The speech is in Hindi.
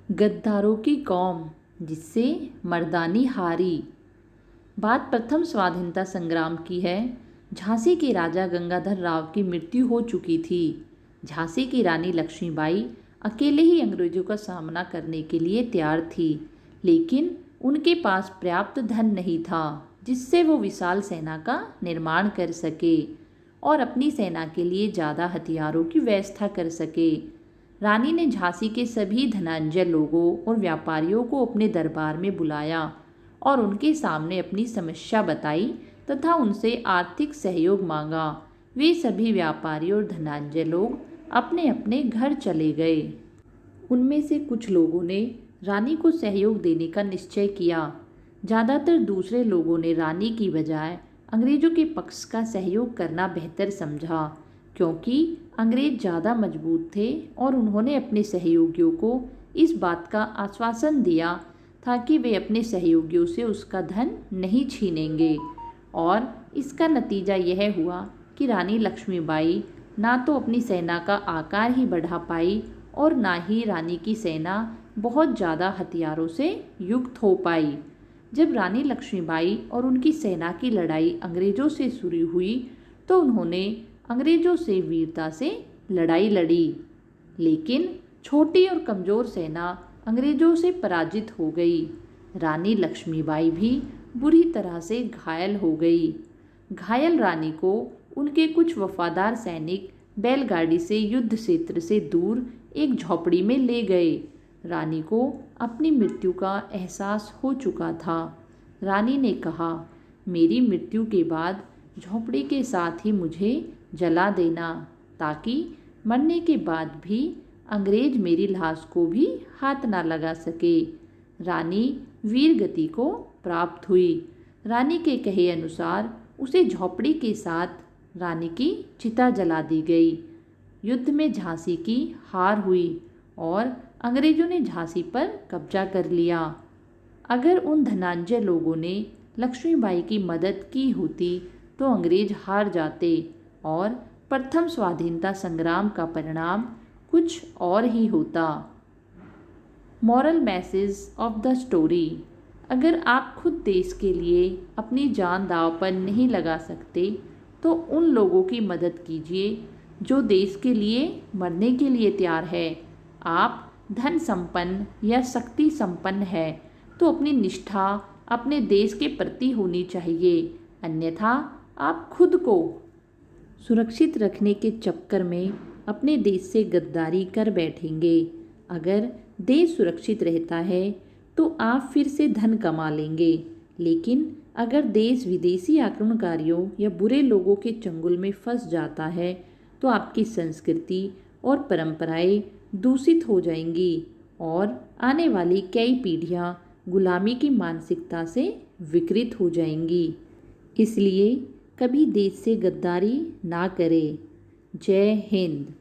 गद्दारों की कौम जिससे मर्दानी हारी। बात प्रथम स्वाधीनता संग्राम की है। झांसी के राजा गंगाधर राव की मृत्यु हो चुकी थी। झांसी की रानी लक्ष्मीबाई अकेले ही अंग्रेजों का सामना करने के लिए तैयार थी, लेकिन उनके पास पर्याप्त धन नहीं था जिससे वो विशाल सेना का निर्माण कर सके और अपनी सेना के लिए ज़्यादा हथियारों की व्यवस्था कर सके। रानी ने झांसी के सभी धनाढ्य लोगों और व्यापारियों को अपने दरबार में बुलाया और उनके सामने अपनी समस्या बताई तथा उनसे आर्थिक सहयोग मांगा। वे सभी व्यापारी और धनाढ्य लोग अपने अपने घर चले गए। उनमें से कुछ लोगों ने रानी को सहयोग देने का निश्चय किया। ज़्यादातर दूसरे लोगों ने रानी की बजाय अंग्रेजों के पक्ष का सहयोग करना बेहतर समझा, क्योंकि अंग्रेज ज़्यादा मजबूत थे और उन्होंने अपने सहयोगियों को इस बात का आश्वासन दिया था कि वे अपने सहयोगियों से उसका धन नहीं छीनेंगे। और इसका नतीजा यह हुआ कि रानी लक्ष्मीबाई ना तो अपनी सेना का आकार ही बढ़ा पाई और ना ही रानी की सेना बहुत ज़्यादा हथियारों से युक्त हो पाई। जब रानी लक्ष्मीबाई और उनकी सेना की लड़ाई अंग्रेजों से शुरू हुई तो उन्होंने अंग्रेजों से वीरता से लड़ाई लड़ी, लेकिन छोटी और कमज़ोर सेना अंग्रेजों से पराजित हो गई। रानी लक्ष्मीबाई भी बुरी तरह से घायल हो गई। घायल रानी को उनके कुछ वफादार सैनिक बैलगाड़ी से युद्ध क्षेत्र से दूर एक झोपड़ी में ले गए। रानी को अपनी मृत्यु का एहसास हो चुका था। रानी ने कहा, मेरी मृत्यु के बाद झोपड़ी के साथ ही मुझे जला देना, ताकि मरने के बाद भी अंग्रेज मेरी लाश को भी हाथ ना लगा सके। रानी वीर गति को प्राप्त हुई। रानी के कहे अनुसार उसे झोपड़ी के साथ रानी की चिता जला दी गई। युद्ध में झांसी की हार हुई और अंग्रेजों ने झांसी पर कब्जा कर लिया। अगर उन धनाढ्य लोगों ने लक्ष्मीबाई की मदद की होती तो अंग्रेज हार जाते और प्रथम स्वाधीनता संग्राम का परिणाम कुछ और ही होता। Moral message of the story. अगर आप खुद देश के लिए अपनी जान दांव पर नहीं लगा सकते तो उन लोगों की मदद कीजिए जो देश के लिए मरने के लिए तैयार है। आप धन संपन्न या शक्ति संपन्न है तो अपनी निष्ठा अपने देश के प्रति होनी चाहिए, अन्यथा आप खुद को सुरक्षित रखने के चक्कर में अपने देश से गद्दारी कर बैठेंगे। अगर देश सुरक्षित रहता है तो आप फिर से धन कमा लेंगे, लेकिन अगर देश विदेशी आक्रमणकारियों या बुरे लोगों के चंगुल में फंस जाता है तो आपकी संस्कृति और परंपराएं दूषित हो जाएंगी और आने वाली कई पीढ़ियां गुलामी की मानसिकता से विकृत हो जाएंगी। इसलिए कभी देश से गद्दारी ना करें। जय हिंद।